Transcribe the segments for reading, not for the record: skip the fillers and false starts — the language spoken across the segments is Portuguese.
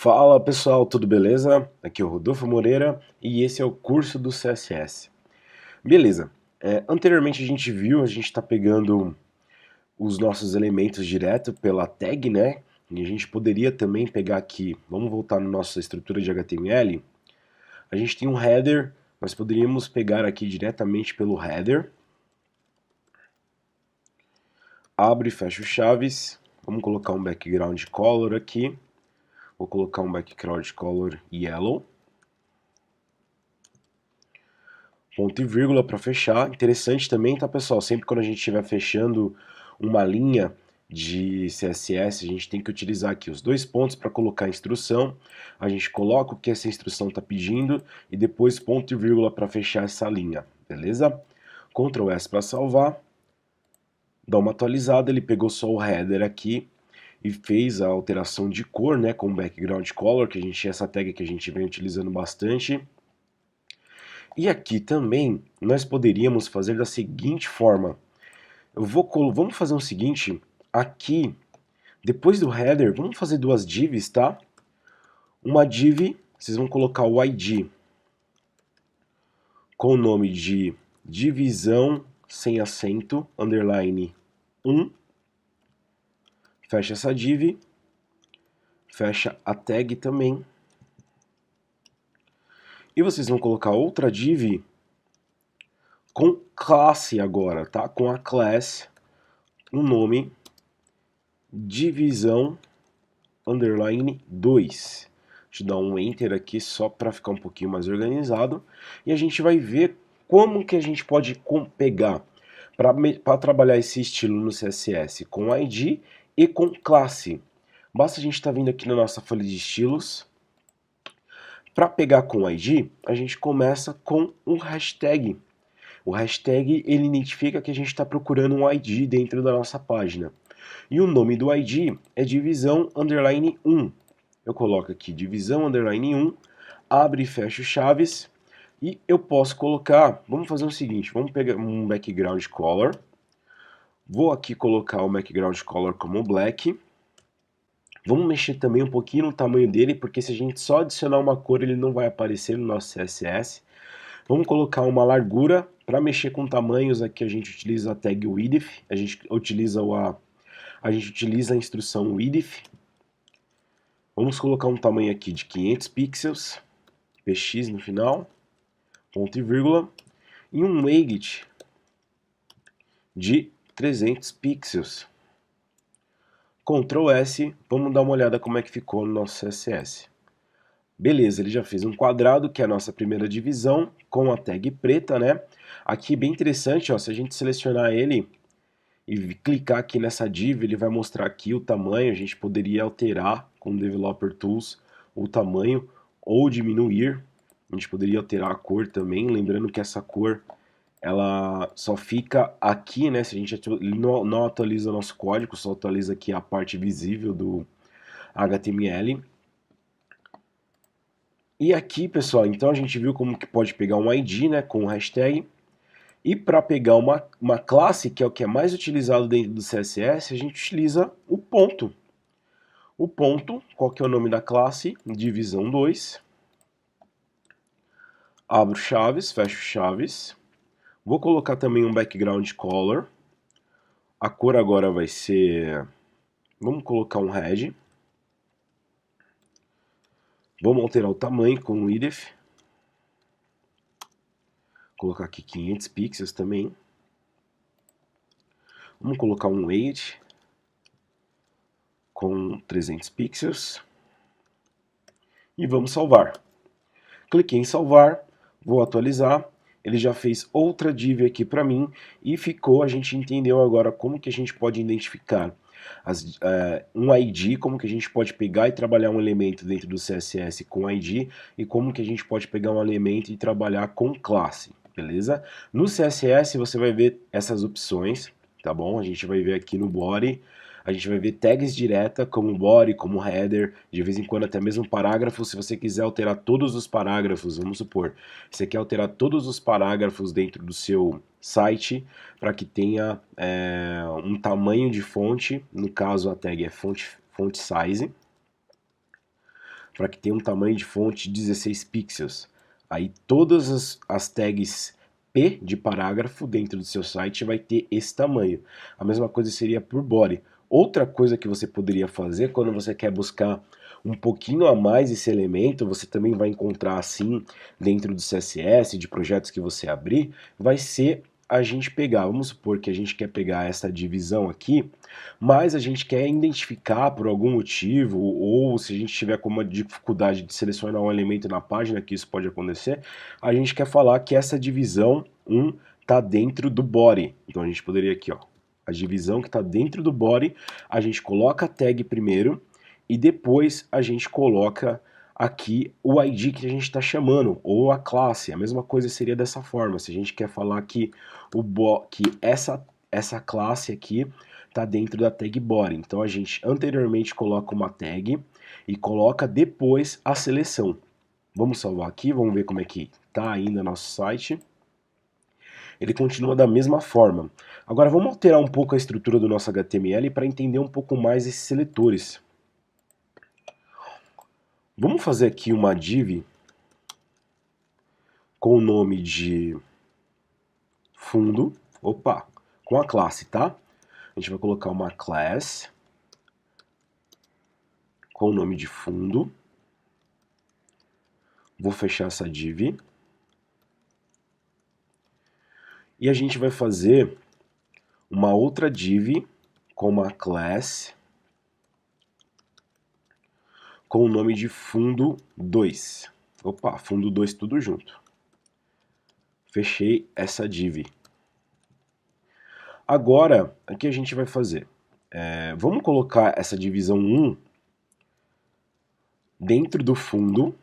Fala pessoal, tudo beleza? Aqui é o Rodolfo Moreira e esse é o curso do CSS. Beleza, anteriormente a gente está pegando os nossos elementos direto pela tag, né? E a gente poderia também pegar aqui, vamos voltar na nossa estrutura de HTML. A gente tem um header, nós poderíamos pegar aqui diretamente pelo header. Abre e fecha os chaves, vamos colocar um background color aqui. Vou colocar um background color yellow. Ponto e vírgula para fechar. Interessante também, tá pessoal? Sempre quando a gente estiver fechando uma linha de CSS, a gente tem que utilizar aqui os dois pontos para colocar a instrução. A gente coloca o que essa instrução está pedindo e depois ponto e vírgula para fechar essa linha, beleza? Ctrl S para salvar. Dá uma atualizada, ele pegou só o header aqui e fez a alteração de cor, né, com o background color, que a gente essa tag que a gente vem utilizando bastante. E aqui também nós poderíamos fazer da seguinte forma. Vamos fazer o seguinte, aqui, depois do header, vamos fazer duas divs, tá? Uma div, vocês vão colocar o ID com o nome de divisão sem acento, underline 1. Fecha essa div, fecha a tag também. E vocês vão colocar outra div com classe agora, tá? Com a class, o nome divisão underline 2. Deixa eu dar um enter aqui só para ficar um pouquinho mais organizado. E a gente vai ver como que a gente pode pegar para trabalhar esse estilo no CSS com ID e com classe. Basta a gente estar vindo aqui na nossa folha de estilos. Para pegar com ID, a gente começa com um hashtag. O hashtag ele identifica que a gente está procurando um ID dentro da nossa página. E o nome do ID é divisão underline 1. Eu coloco aqui divisão underline 1, abre e fecha chaves. E eu posso colocar, vamos fazer o seguinte, vamos pegar um background color. Vou aqui colocar o background color como black. Vamos mexer também um pouquinho no tamanho dele, porque se a gente só adicionar uma cor, ele não vai aparecer no nosso CSS. Vamos colocar uma largura. Para mexer com tamanhos, aqui a gente utiliza a tag width, a gente utiliza a instrução width. Vamos colocar um tamanho aqui de 500 pixels, px no final, ponto e vírgula, e um weight de 300 pixels. Ctrl S, vamos dar uma olhada como é que ficou no nosso CSS. Beleza, ele já fez um quadrado, que é a nossa primeira divisão, com a tag preta, né? Aqui bem interessante, ó, se a gente selecionar ele e clicar aqui nessa div, ele vai mostrar aqui o tamanho. A gente poderia alterar com o Developer Tools o tamanho ou diminuir. A gente poderia alterar a cor também, lembrando que essa cor ela só fica aqui, né? Se a gente não atualiza o nosso código, só atualiza aqui a parte visível do HTML. E aqui, pessoal, então a gente viu como que pode pegar um ID, né, com o hashtag. E para pegar uma classe, que é o que é mais utilizado dentro do CSS, a gente utiliza o ponto. O ponto, qual que é o nome da classe? Divisão 2. Abro chaves, fecho chaves. Vou colocar também um background color. A cor agora vai ser... Vamos colocar um red. Vamos alterar o tamanho com o width. Colocar aqui 500 pixels também. Vamos colocar um weight com 300 pixels. E vamos salvar. Cliquei em salvar, vou atualizar. Ele já fez outra div aqui para mim e a gente entendeu agora como que a gente pode identificar um ID, como que a gente pode pegar e trabalhar um elemento dentro do CSS com ID e como que a gente pode pegar um elemento e trabalhar com classe, beleza? No CSS você vai ver essas opções, tá bom? A gente vai ver aqui no body, a gente vai ver tags direta como body, como header, de vez em quando até mesmo parágrafos. Se você quiser alterar todos os parágrafos, vamos supor, você quer alterar todos os parágrafos dentro do seu site para que tenha um tamanho de fonte, no caso a tag é font size. para que tenha um tamanho de fonte de 16 pixels. Aí todas as tags P de parágrafo dentro do seu site vai ter esse tamanho. A mesma coisa seria por body. Outra coisa que você poderia fazer quando você quer buscar um pouquinho a mais esse elemento, você também vai encontrar assim dentro do CSS, de projetos que você abrir, vai ser a gente pegar, vamos supor que a gente quer pegar essa divisão aqui, mas a gente quer identificar por algum motivo, ou se a gente tiver com uma dificuldade de selecionar um elemento na página, que isso pode acontecer, a gente quer falar que essa divisão 1 está dentro do body. Então a gente poderia aqui, ó, a divisão que está dentro do body, a gente coloca a tag primeiro e depois a gente coloca aqui o ID que a gente está chamando, ou a classe. A mesma coisa seria dessa forma, se a gente quer falar que, essa classe aqui está dentro da tag body. Então a gente anteriormente coloca uma tag e coloca depois a seleção. Vamos salvar aqui, vamos ver como é que está ainda nosso site. Ele continua da mesma forma. Agora vamos alterar um pouco a estrutura do nosso HTML para entender um pouco mais esses seletores. Vamos fazer aqui uma div com o nome de fundo, com a classe, tá? A gente vai colocar uma class com o nome de fundo. Vou fechar essa div. E a gente vai fazer uma outra div com uma class com o nome de fundo 2. Fundo 2 tudo junto. Fechei essa div. Agora, o que a gente vai fazer? Vamos colocar essa divisão 1 dentro do fundo.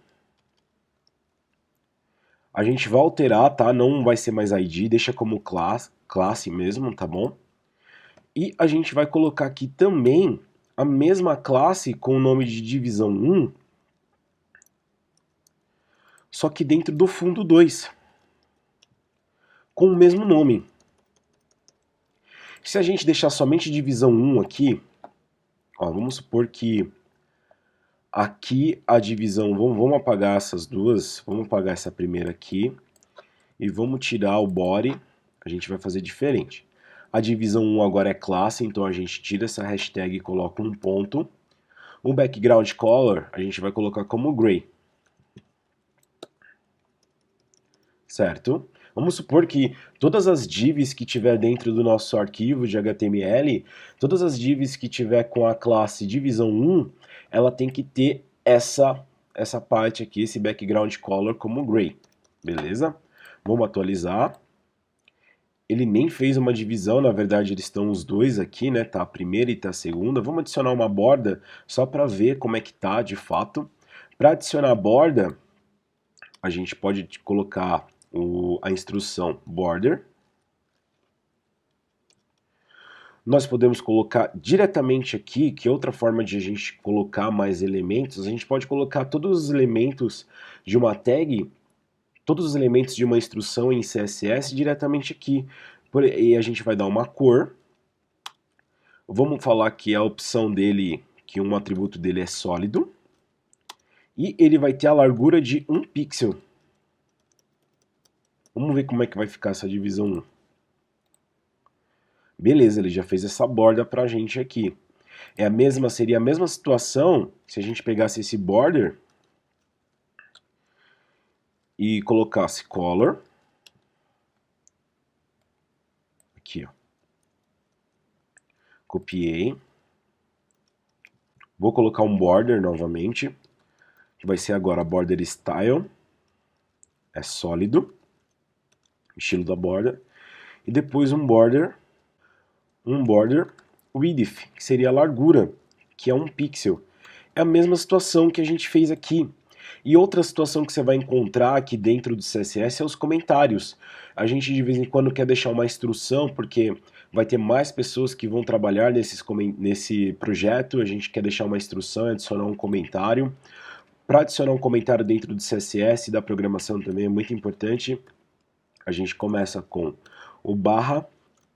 A gente vai alterar, tá? Não vai ser mais ID, deixa como classe mesmo, tá bom? E a gente vai colocar aqui também a mesma classe com o nome de divisão 1, só que dentro do fundo 2, com o mesmo nome. Se a gente deixar somente divisão 1 aqui, ó, vamos supor que aqui a divisão, vamos apagar essas duas, vamos apagar essa primeira aqui, e vamos tirar o body, a gente vai fazer diferente. A divisão 1 agora é classe, então a gente tira essa hashtag e coloca um ponto. O background color a gente vai colocar como gray. Certo? Vamos supor que todas as divs que tiver dentro do nosso arquivo de HTML, todas as divs que tiver com a classe divisão 1, ela tem que ter essa parte aqui, esse background color como gray. Beleza? Vamos atualizar. Ele nem fez uma divisão, na verdade eles estão os dois aqui, né? Tá a primeira e tá a segunda. Vamos adicionar uma borda só para ver como é que tá de fato. Para adicionar a borda, a gente pode colocar a instrução border. Nós podemos colocar diretamente aqui, que é outra forma de a gente colocar mais elementos, a gente pode colocar todos os elementos de uma tag, todos os elementos de uma instrução em CSS diretamente aqui. E a gente vai dar uma cor. Vamos falar que a opção dele, que um atributo dele é sólido. E ele vai ter a largura de 1 pixel. Vamos ver como é que vai ficar essa divisão 1. Beleza, ele já fez essa borda pra gente aqui. Seria a mesma situação se a gente pegasse esse border e colocasse color. Aqui, ó. Copiei. Vou colocar um border novamente, que vai ser agora border style. É sólido, estilo da borda. E depois um border width, que seria a largura, que é 1 pixel. É a mesma situação que a gente fez aqui. E outra situação que você vai encontrar aqui dentro do CSS é os comentários. A gente de vez em quando quer deixar uma instrução, porque vai ter mais pessoas que vão trabalhar nesse projeto, a gente quer deixar uma instrução, adicionar um comentário. Para adicionar um comentário dentro do CSS e da programação também é muito importante. A gente começa com o barra,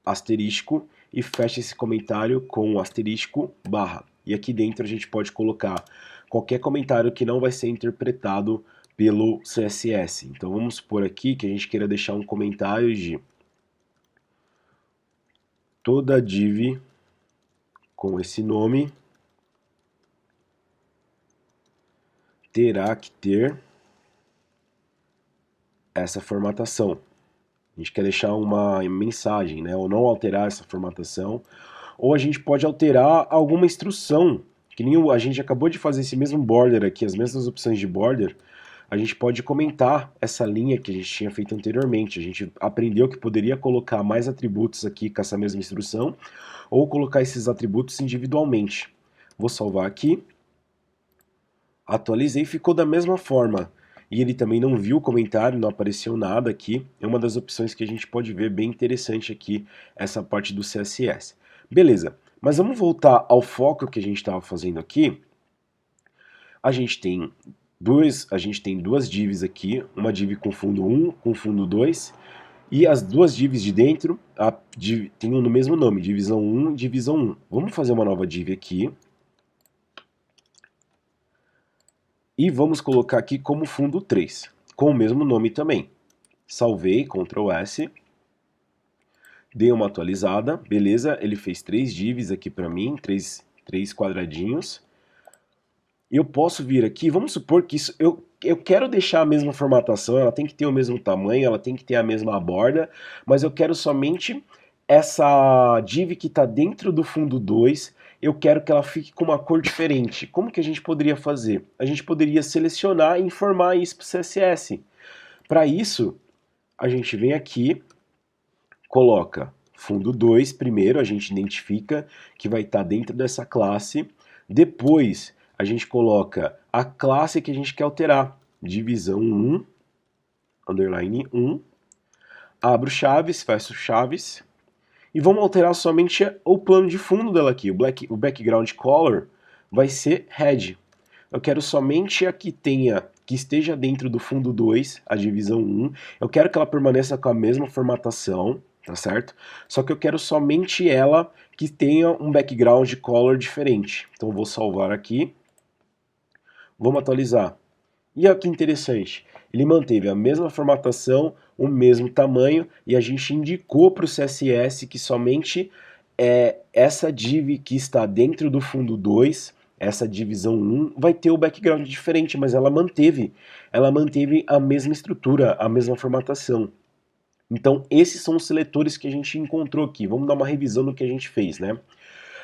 asterisco, e fecha esse comentário com o asterisco, barra. E aqui dentro a gente pode colocar qualquer comentário que não vai ser interpretado pelo CSS. Então vamos supor aqui que a gente queira deixar um comentário de toda div com esse nome terá que ter essa formatação. A gente quer deixar uma mensagem, né? Ou não alterar essa formatação. Ou a gente pode alterar alguma instrução, que nem a gente acabou de fazer esse mesmo border aqui, as mesmas opções de border. A gente pode comentar essa linha que a gente tinha feito anteriormente. A gente aprendeu que poderia colocar mais atributos aqui com essa mesma instrução, ou colocar esses atributos individualmente. Vou salvar aqui. Atualizei, ficou da mesma forma. E ele também não viu o comentário, não apareceu nada aqui. É uma das opções que a gente pode ver, bem interessante aqui, essa parte do CSS. Beleza, mas vamos voltar ao foco que a gente estava fazendo aqui. A gente tem duas divs aqui, uma div com fundo 1, com fundo 2, e as duas divs de dentro tem no mesmo nome, divisão 1 e divisão 1. Vamos fazer uma nova div aqui. E vamos colocar aqui como fundo 3, com o mesmo nome também. Salvei, Ctrl S. Dei uma atualizada, beleza, ele fez 3 divs aqui para mim, três quadradinhos. E eu posso vir aqui, vamos supor que isso, eu quero deixar a mesma formatação, ela tem que ter o mesmo tamanho, ela tem que ter a mesma borda, mas eu quero somente essa div que está dentro do fundo 2, eu quero que ela fique com uma cor diferente. Como que a gente poderia fazer? A gente poderia selecionar e informar isso para o CSS. Para isso, a gente vem aqui, coloca fundo 2 primeiro, a gente identifica que vai estar dentro dessa classe. Depois, a gente coloca a classe que a gente quer alterar. Divisão 1, underline 1. Abro chaves, fecho chaves. E vamos alterar somente o plano de fundo dela aqui. O background color vai ser red. Eu quero somente a que esteja dentro do fundo 2, a divisão 1. Eu quero que ela permaneça com a mesma formatação, tá certo? Só que eu quero somente ela que tenha um background color diferente. Então eu vou salvar aqui. Vamos atualizar. E olha que interessante, ele manteve a mesma formatação, o mesmo tamanho, e a gente indicou para o CSS que somente essa div que está dentro do fundo 2, essa divisão 1, vai ter o background diferente, mas ela manteve a mesma estrutura, a mesma formatação. Então esses são os seletores que a gente encontrou aqui. Vamos dar uma revisão no que a gente fez, né?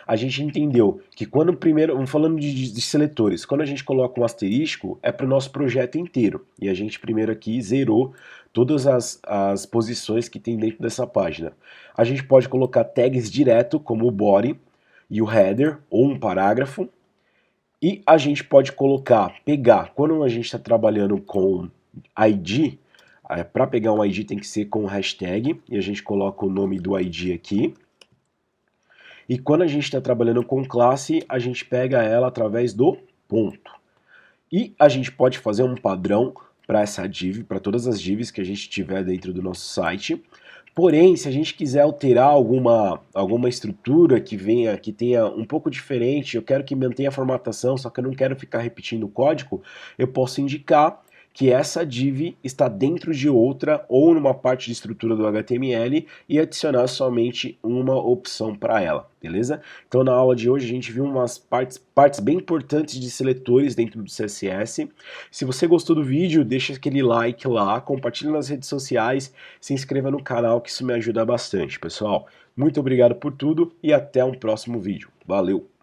A gente entendeu que quando primeiro, falando de seletores, quando a gente coloca um asterisco, é para o nosso projeto inteiro. E a gente primeiro aqui zerou todas as posições que tem dentro dessa página. A gente pode colocar tags direto, como o body e o header, ou um parágrafo. E a gente pode pegar, quando a gente está trabalhando com ID, para pegar um ID tem que ser com hashtag, e a gente coloca o nome do ID aqui. E quando a gente está trabalhando com classe, a gente pega ela através do ponto. E a gente pode fazer um padrão para essa div, para todas as divs que a gente tiver dentro do nosso site. Porém, se a gente quiser alterar alguma estrutura que tenha um pouco diferente, eu quero que mantenha a formatação, só que eu não quero ficar repetindo o código, eu posso indicar que essa div está dentro de outra ou numa parte de estrutura do HTML e adicionar somente uma opção para ela, beleza? Então na aula de hoje a gente viu umas partes bem importantes de seletores dentro do CSS. Se você gostou do vídeo, deixa aquele like lá, compartilhe nas redes sociais, se inscreva no canal que isso me ajuda bastante, pessoal. Muito obrigado por tudo e até um próximo vídeo. Valeu!